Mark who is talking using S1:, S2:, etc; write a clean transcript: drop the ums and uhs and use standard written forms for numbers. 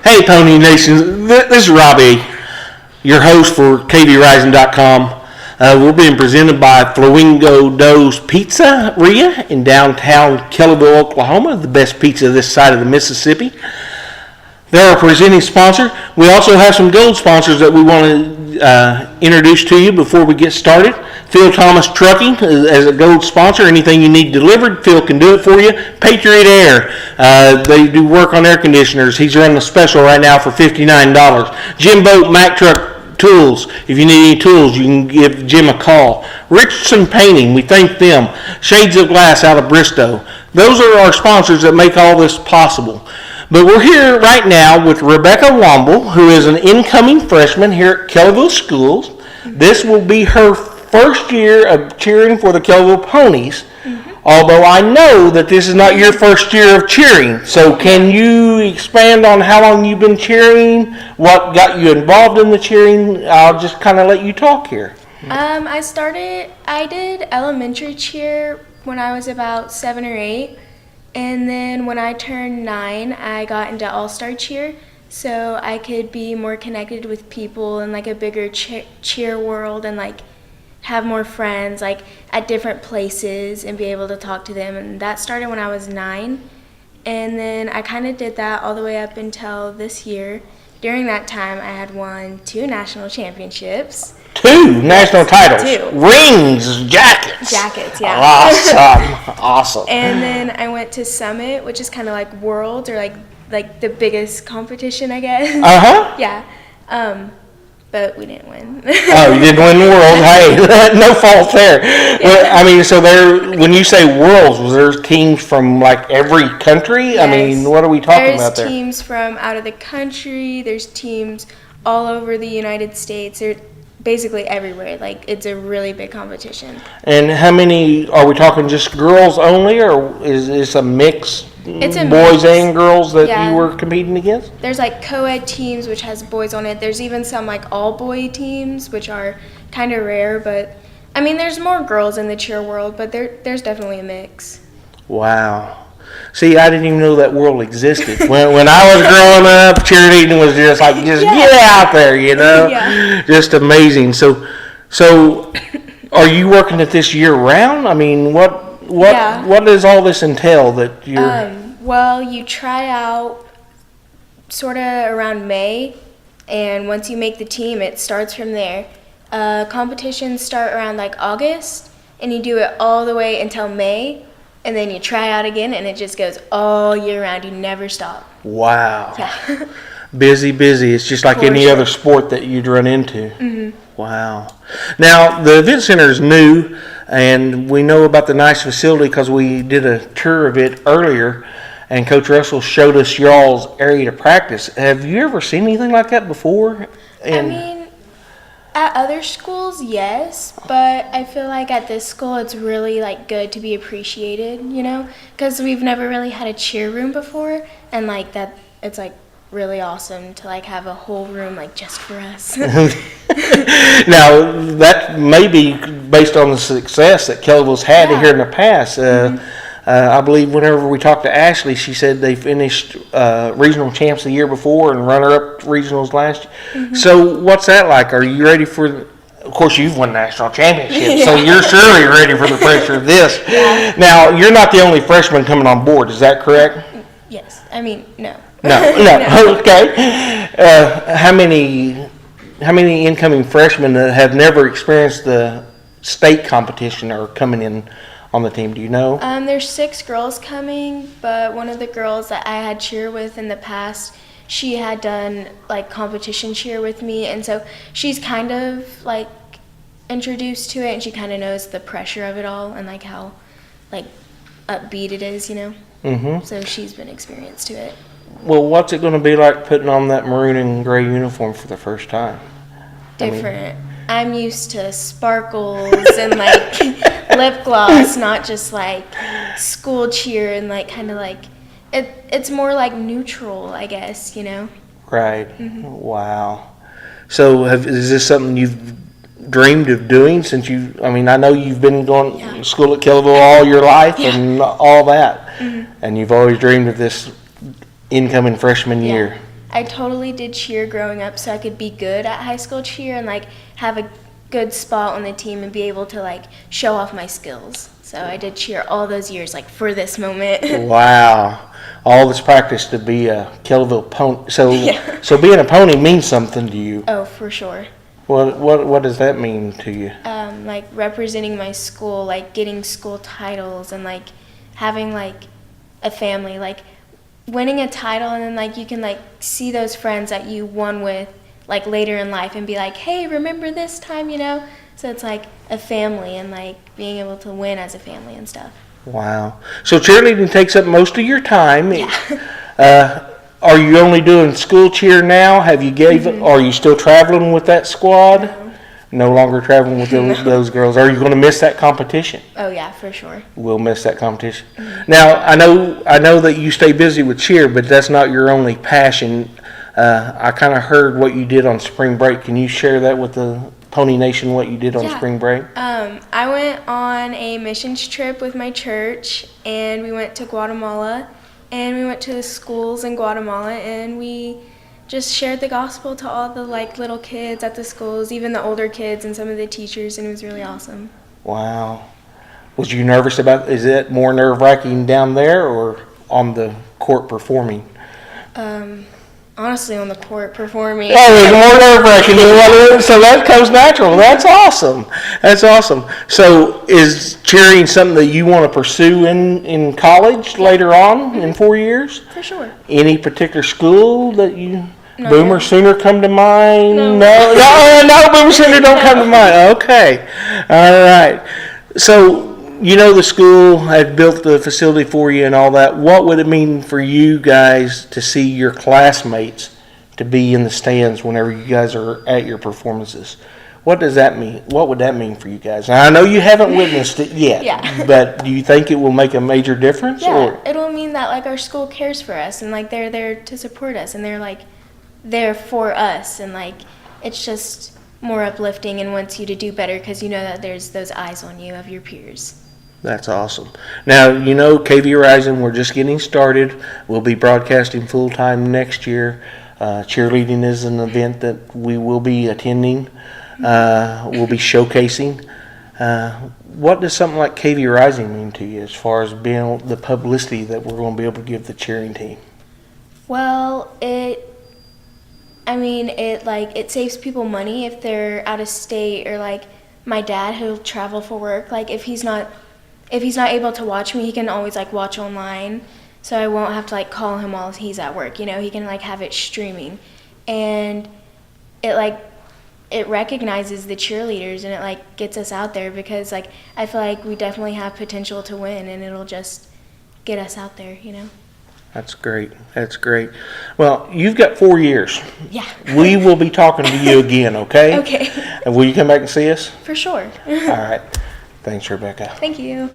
S1: Hey, Pony Nation, this is Robbie, your host for KVRising.com. We're being presented by Flamingo Dough's Pizzeria in downtown Kellyville, Oklahoma, the best pizza this side of the Mississippi. They're our presenting sponsor. We also have some gold sponsors that we want to introduce to you before we get started. Phil Thomas Trucking as a gold sponsor. Anything you need delivered, Phil can do it for you. Patriot Air, they do work on air conditioners. He's running a special right now for $59. Jim Boat Mack Truck Tools. If you need any tools, you can give Jim a call. Richardson Painting, we thank them. Shades of Glass out of Bristow. Those are our sponsors that make all this possible. But we're here right now with Rebekkah Womble, who is an incoming freshman here at Kellyville Schools. This will be her first year of cheering for the Kellyville Ponies, although I know that this is not your first year of cheering. So can you expand on how long you've been cheering, what got you involved in the cheering? I'll just kind of let you talk here.
S2: I did elementary cheer when I was about 7 or 8. And then when I turned 9, I got into all-star cheer, so I could be more connected with people in like a bigger cheer world and like have more friends like at different places and be able to talk to them. And that started when I was 9. And then I kind of did that all the way up until this year. During that time, I had won 2 national championships.
S1: 2 national titles.
S2: 2.
S1: Rings, jackets.
S2: Jackets, yeah.
S1: Awesome.
S2: And then I went to Summit, which is kind of like Worlds or like the biggest competition, I guess.
S1: Uh-huh.
S2: Yeah. But we didn't win.
S1: Oh, you didn't win the World. Hey, no fault there. Yeah. Well, I mean, so when you say Worlds, was there teams from like every country?
S2: Yes.
S1: I mean, what are we talking about there?
S2: There's teams from out of the country. There's teams all over the United States. They're basically everywhere. Like, it's a really big competition. And
S1: how many, are we talking just girls only, or is this a mix?
S2: It's a
S1: boys
S2: mix.
S1: And girls that you were competing against?
S2: There's like co-ed teams, which has boys on it. There's even some like all-boy teams, which are kind of rare. But, I mean, there's more girls in the cheer world, but there's definitely a mix.
S1: Wow. See, I didn't even know that world existed. When I was growing up, cheerleading was just like, get out there, you know?
S2: Yeah.
S1: Just amazing. So are you working at this year-round? I mean, what does all this entail that you're...
S2: Well, you try out sort of around May, and once you make the team, it starts from there. Competitions start around like August, and you do it all the way until May. And then you try out again, and it just goes all year round. You never stop.
S1: Wow.
S2: Yeah.
S1: Busy. It's just like any other sport that you'd run into.
S2: Mm-hmm.
S1: Wow. Now, the event center is new, and we know about the nice facility because we did a tour of it earlier, and Coach Russell showed us y'all's area to practice. Have you ever seen anything like that before?
S2: I mean, at other schools, yes, but I feel like at this school it's really like good to be appreciated, you know, because we've never really had a cheer room before, and like that, it's like really awesome to like have a whole room like just for us.
S1: Now, that may be based on the success that Kellyville's had here in the past. I believe whenever we talked to Ashley, she said they finished regional champs the year before and runner-up regionals last year. So what's that like? Are you ready for, of course, you've won national championships, so you're surely ready for the pressure of this. Yeah. Now, you're not the only freshman coming on board, is that correct?
S2: Yes. I mean, no.
S1: No. Okay. How many incoming freshmen that have never experienced the state competition are coming in on the team, do you know?
S2: There's 6 girls coming, but one of the girls that I had cheer with in the past, she had done like competition cheer with me, and so she's kind of like introduced to it, and she kind of knows the pressure of it all and like how like upbeat it is, you know? Mm-hmm. So she's been experienced to it.
S1: Well, what's it going to be like putting on that maroon and gray uniform for the first time?
S2: Different. I'm used to sparkles and like lip gloss, not just like school cheer and like kind of like it's more like neutral, I guess, you know.
S1: Right. Mm-hmm. Wow. So is this something you've dreamed of doing since I know you've been going to school at Kellyville all your life and all that, and you've always dreamed of this incoming freshman year.
S2: I totally did cheer growing up so I could be good at high school cheer and like have a good spot on the team and be able to like show off my skills. So I did cheer all those years like for this moment.
S1: Wow. All this practice to be a Kellyville pony. So,
S2: Yeah.
S1: so being a pony means something to you.
S2: Oh, for sure.
S1: What does that mean to you?
S2: Like representing my school, like getting school titles and like having like a family, like winning a title and then like you can like see those friends that you won with like later in life and be like, hey, remember this time, you know? So it's like a family and like being able to win as a family and stuff.
S1: Wow. So cheerleading takes up most of your time.
S2: Yeah.
S1: Are you only doing school cheer now? Have you Are you still traveling with that squad?
S2: No.
S1: No longer traveling with those girls. Are you going to miss that competition?
S2: Oh yeah, for sure.
S1: We'll miss that competition. Now, I know that you stay busy with cheer, but that's not your only passion. I kind of heard what you did on spring break. Can you share that with the Pony Nation, what you did on spring break?
S2: I went on a missions trip with my church, and we went to Guatemala, and we went to the schools in Guatemala, and we just shared the gospel to all the like little kids at the schools, even the older kids and some of the teachers, and it was really awesome.
S1: Wow. Was you nervous about, is it more nerve-wracking down there or on the court performing?
S2: Honestly, on the court performing.
S1: Oh, it's more nerve-wracking than what it is, so that comes natural. That's awesome. That's awesome. So is cheering something that you want to pursue in college later on in 4 years?
S2: For sure.
S1: Any particular school that you...
S2: No.
S1: Boomer Sooner come to mind?
S2: No.
S1: No, Boomer Sooner don't come to mind. Okay. All right. So, you know the school had built the facility for you and all that. What would it mean for you guys to see your classmates to be in the stands whenever you guys are at your performances? What does that mean? What would that mean for you guys? Now, I know you haven't witnessed it yet,
S2: Yeah.
S1: but do you think it will make a major difference?
S2: Yeah, it'll mean that like our school cares for us and like they're there to support us and they're like there for us and like it's just more uplifting and wants you to do better because you know that there's those eyes on you of your peers.
S1: That's awesome. Now, you know, KV Rising, we're just getting started. We'll be broadcasting full-time next year. Cheerleading is an event that we will be attending. We'll be showcasing. What does something like KV Rising mean to you as far as being the publicity that we're going to be able to give the cheering team?
S2: Well, it saves people money if they're out of state or like my dad who'll travel for work. Like if he's not able to watch me, he can always like watch online. So I won't have to like call him while he's at work, you know, he can like have it streaming. And it recognizes the cheerleaders and it like gets us out there because like I feel like we definitely have potential to win and it'll just get us out there, you know.
S1: That's great. That's great. Well, you've got 4 years.
S2: Yeah.
S1: We will be talking to you again, okay?
S2: Okay.
S1: And will you come back and see us?
S2: For sure.
S1: All right. Thanks, Rebekkah.
S2: Thank you.